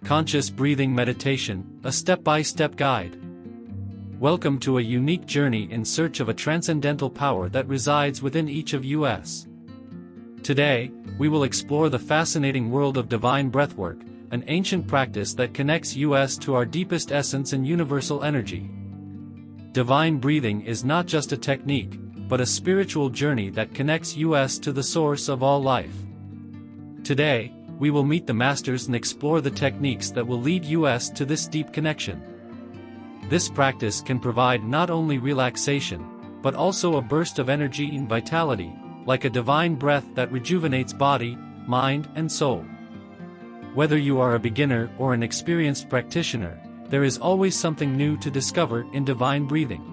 Conscious Breathing Meditation, a step-by-step guide. Welcome to a unique journey in search of a transcendental power that resides within each of us. Today, we will explore the fascinating world of Divine Breathwork, an ancient practice that connects us to our deepest essence and universal energy. Divine breathing is not just a technique, but a spiritual journey that connects us to the source of all life. Today, we will meet the masters and explore the techniques that will lead us to this deep connection. This practice can provide not only relaxation, but also a burst of energy and vitality, like a divine breath that rejuvenates body, mind, and soul. Whether you are a beginner or an experienced practitioner, there is always something new to discover in divine breathing.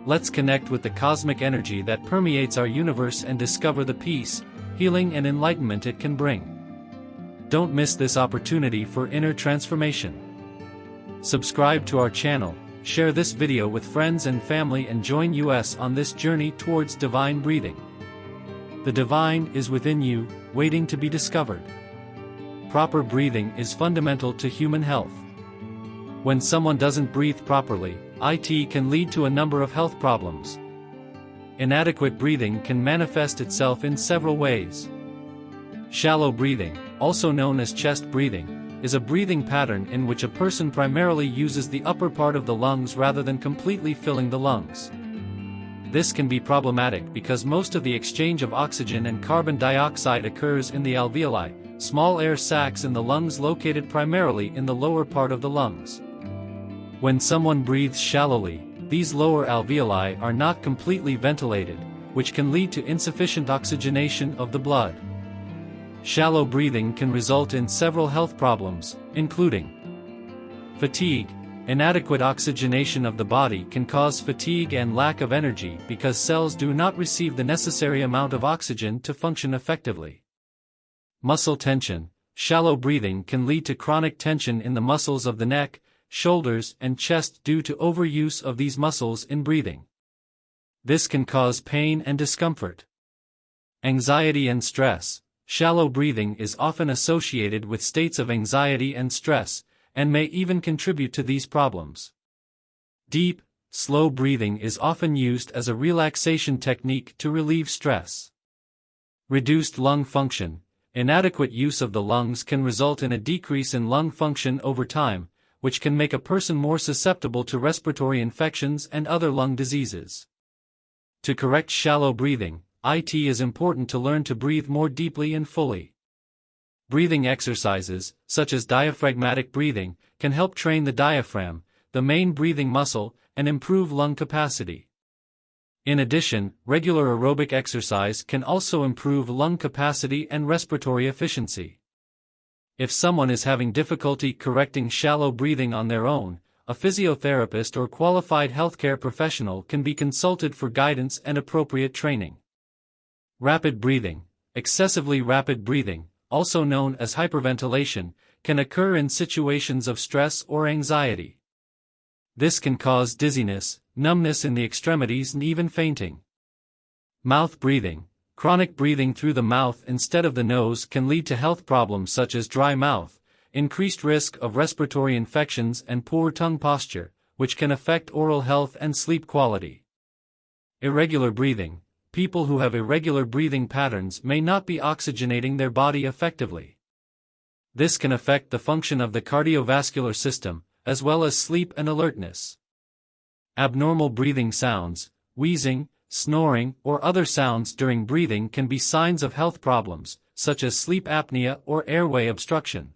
Let's connect with the cosmic energy that permeates our universe and discover the peace, healing, and enlightenment it can bring. Don't miss this opportunity for inner transformation. Subscribe to our channel, share this video with friends and family, and join us on this journey towards divine breathing. The divine is within you, waiting to be discovered. Proper breathing is fundamental to human health. When someone doesn't breathe properly, it can lead to a number of health problems. Inadequate breathing can manifest itself in several ways. Shallow breathing, also known as chest breathing, is a breathing pattern in which a person primarily uses the upper part of the lungs rather than completely filling the lungs. This can be problematic because most of the exchange of oxygen and carbon dioxide occurs in the alveoli, small air sacs in the lungs located primarily in the lower part of the lungs. When someone breathes shallowly, these lower alveoli are not completely ventilated, which can lead to insufficient oxygenation of the blood. Shallow breathing can result in several health problems, including fatigue. Inadequate oxygenation of the body can cause fatigue and lack of energy because cells do not receive the necessary amount of oxygen to function effectively. Muscle tension. Shallow breathing can lead to chronic tension in the muscles of the neck, shoulders, and chest due to overuse of these muscles in breathing. This can cause pain and discomfort. Anxiety and stress. Shallow breathing is often associated with states of anxiety and stress, and may even contribute to these problems. Deep, slow breathing is often used as a relaxation technique to relieve stress. Reduced lung function. Inadequate use of the lungs can result in a decrease in lung function over time, which can make a person more susceptible to respiratory infections and other lung diseases. To correct shallow breathing, it is important to learn to breathe more deeply and fully. Breathing exercises, such as diaphragmatic breathing, can help train the diaphragm, the main breathing muscle, and improve lung capacity. In addition, regular aerobic exercise can also improve lung capacity and respiratory efficiency. If someone is having difficulty correcting shallow breathing on their own, a physiotherapist or qualified healthcare professional can be consulted for guidance and appropriate training. Rapid breathing. Excessively rapid breathing, also known as hyperventilation, can occur in situations of stress or anxiety. This can cause dizziness, numbness in the extremities, and even fainting. Mouth breathing. Chronic breathing through the mouth instead of the nose can lead to health problems such as dry mouth, increased risk of respiratory infections, and poor tongue posture, which can affect oral health and sleep quality. Irregular breathing. People who have irregular breathing patterns may not be oxygenating their body effectively. This can affect the function of the cardiovascular system, as well as sleep and alertness. Abnormal breathing sounds, wheezing, snoring, or other sounds during breathing can be signs of health problems, such as sleep apnea or airway obstruction.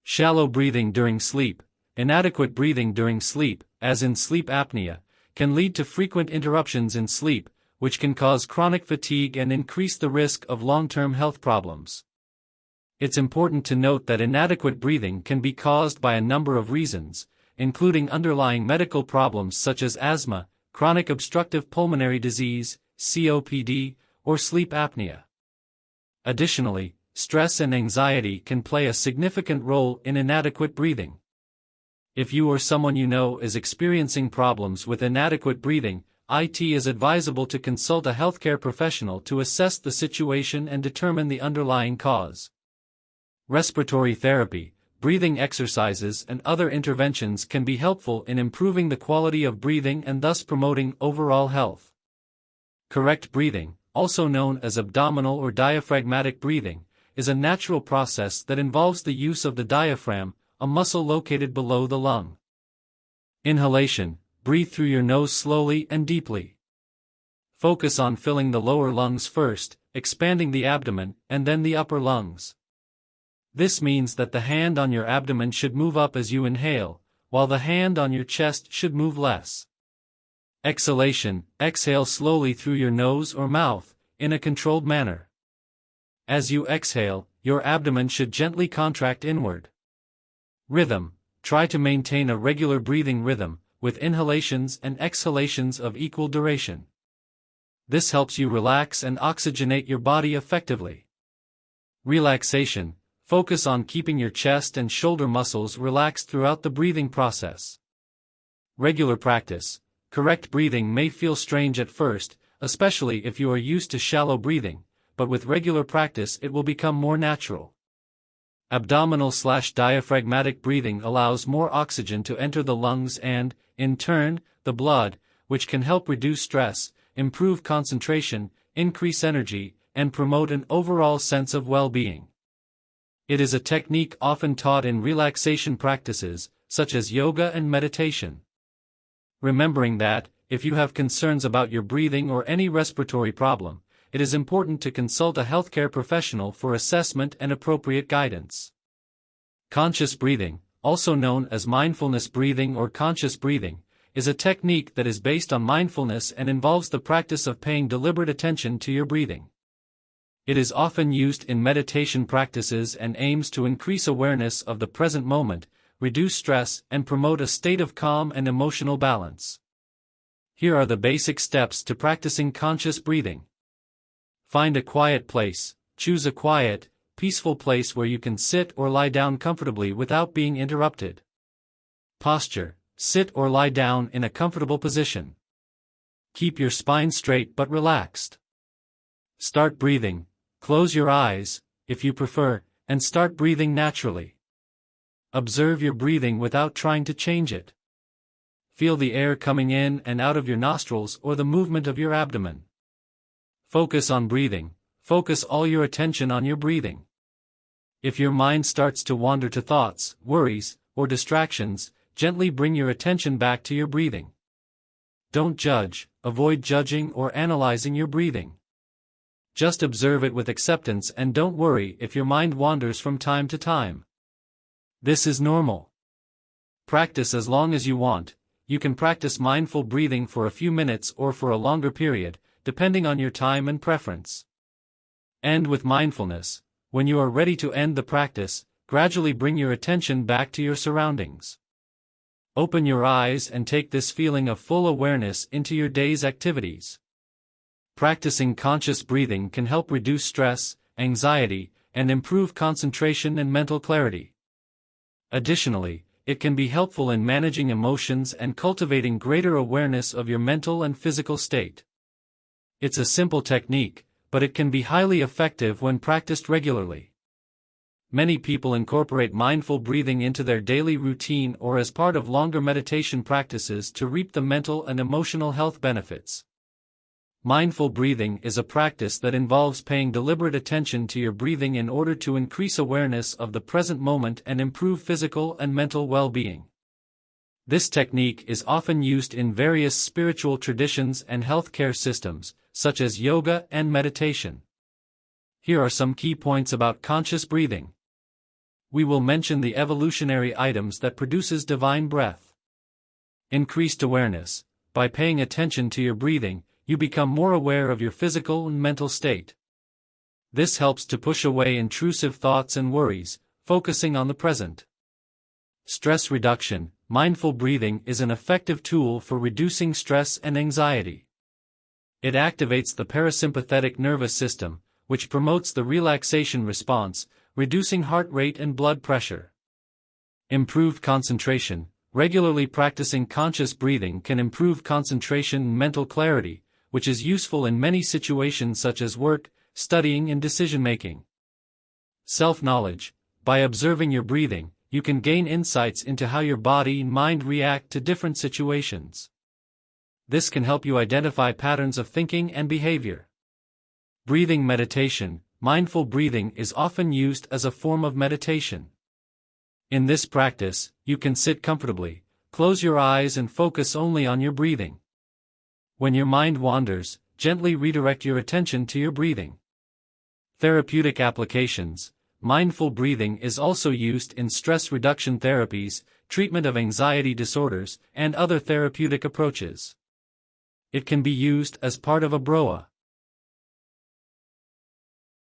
Shallow breathing during sleep. Inadequate breathing during sleep, as in sleep apnea, can lead to frequent interruptions in sleep, which can cause chronic fatigue and increase the risk of long-term health problems. It's important to note that inadequate breathing can be caused by a number of reasons, including underlying medical problems such as asthma, chronic obstructive pulmonary disease, COPD, or sleep apnea. Additionally, stress and anxiety can play a significant role in inadequate breathing. If you or someone you know is experiencing problems with inadequate breathing, it is advisable to consult a healthcare professional to assess the situation and determine the underlying cause. Respiratory therapy. breathing exercises and other interventions can be helpful in improving the quality of breathing and thus promoting overall health. Correct breathing, also known as abdominal or diaphragmatic breathing, is a natural process that involves the use of the diaphragm, a muscle located below the lung. Inhalation: breathe through your nose slowly and deeply. Focus on filling the lower lungs first, expanding the abdomen, and then the upper lungs. This means that the hand on your abdomen should move up as you inhale, while the hand on your chest should move less. Exhalation: exhale slowly through your nose or mouth, in a controlled manner. As you exhale, your abdomen should gently contract inward. Rhythm: try to maintain a regular breathing rhythm, with inhalations and exhalations of equal duration. This helps you relax and oxygenate your body effectively. Relaxation: focus on keeping your chest and shoulder muscles relaxed throughout the breathing process. Regular practice: correct breathing may feel strange at first, especially if you are used to shallow breathing, but with regular practice it will become more natural. Abdominal/diaphragmatic breathing allows more oxygen to enter the lungs and, in turn, the blood, which can help reduce stress, improve concentration, increase energy, and promote an overall sense of well-being. It is a technique often taught in relaxation practices, such as yoga and meditation. Remembering that, if you have concerns about your breathing or any respiratory problem, it is important to consult a healthcare professional for assessment and appropriate guidance. Conscious breathing, also known as mindfulness breathing or conscious breathing, is a technique that is based on mindfulness and involves the practice of paying deliberate attention to your breathing. It is often used in meditation practices and aims to increase awareness of the present moment, reduce stress, and promote a state of calm and emotional balance. Here are the basic steps to practicing conscious breathing. Find a quiet place. Choose a quiet, peaceful place where you can sit or lie down comfortably without being interrupted. Posture: sit or lie down in a comfortable position. Keep your spine straight but relaxed. Start breathing. Close your eyes, if you prefer, and start breathing naturally. Observe your breathing without trying to change it. Feel the air coming in and out of your nostrils or the movement of your abdomen. Focus on breathing. Focus all your attention on your breathing. If your mind starts to wander to thoughts, worries, or distractions, gently bring your attention back to your breathing. Don't judge, avoid judging or analyzing your breathing. Just observe it with acceptance and don't worry if your mind wanders from time to time. This is normal. Practice as long as you want. You can practice mindful breathing for a few minutes or for a longer period, depending on your time and preference. End with mindfulness. When you are ready to end the practice, gradually bring your attention back to your surroundings. Open your eyes and take this feeling of full awareness into your day's activities. Practicing conscious breathing can help reduce stress, anxiety, and improve concentration and mental clarity. Additionally, it can be helpful in managing emotions and cultivating greater awareness of your mental and physical state. It's a simple technique, but it can be highly effective when practiced regularly. Many people incorporate mindful breathing into their daily routine or as part of longer meditation practices to reap the mental and emotional health benefits. Mindful breathing is a practice that involves paying deliberate attention to your breathing in order to increase awareness of the present moment and improve physical and mental well-being. This technique is often used in various spiritual traditions and healthcare systems, such as yoga and meditation. Here are some key points about conscious breathing. We will mention the evolutionary items that produces divine breath. Increased awareness. By paying attention to your breathing, you become more aware of your physical and mental state. This helps to push away intrusive thoughts and worries, focusing on the present. Stress reduction. Mindful breathing is an effective tool for reducing stress and anxiety. It activates the parasympathetic nervous system, which promotes the relaxation response, reducing heart rate and blood pressure. Improved concentration. Regularly practicing conscious breathing can improve concentration and mental clarity, which is useful in many situations such as work, studying, and decision-making. Self-knowledge. By observing your breathing, you can gain insights into how your body and mind react to different situations. This can help you identify patterns of thinking and behavior. Breathing meditation. Mindful breathing is often used as a form of meditation. In this practice, you can sit comfortably, close your eyes and focus only on your breathing. When your mind wanders, gently redirect your attention to your breathing. Therapeutic applications. Mindful breathing is also used in stress reduction therapies, treatment of anxiety disorders, and other therapeutic approaches. It can be used as part of a broa,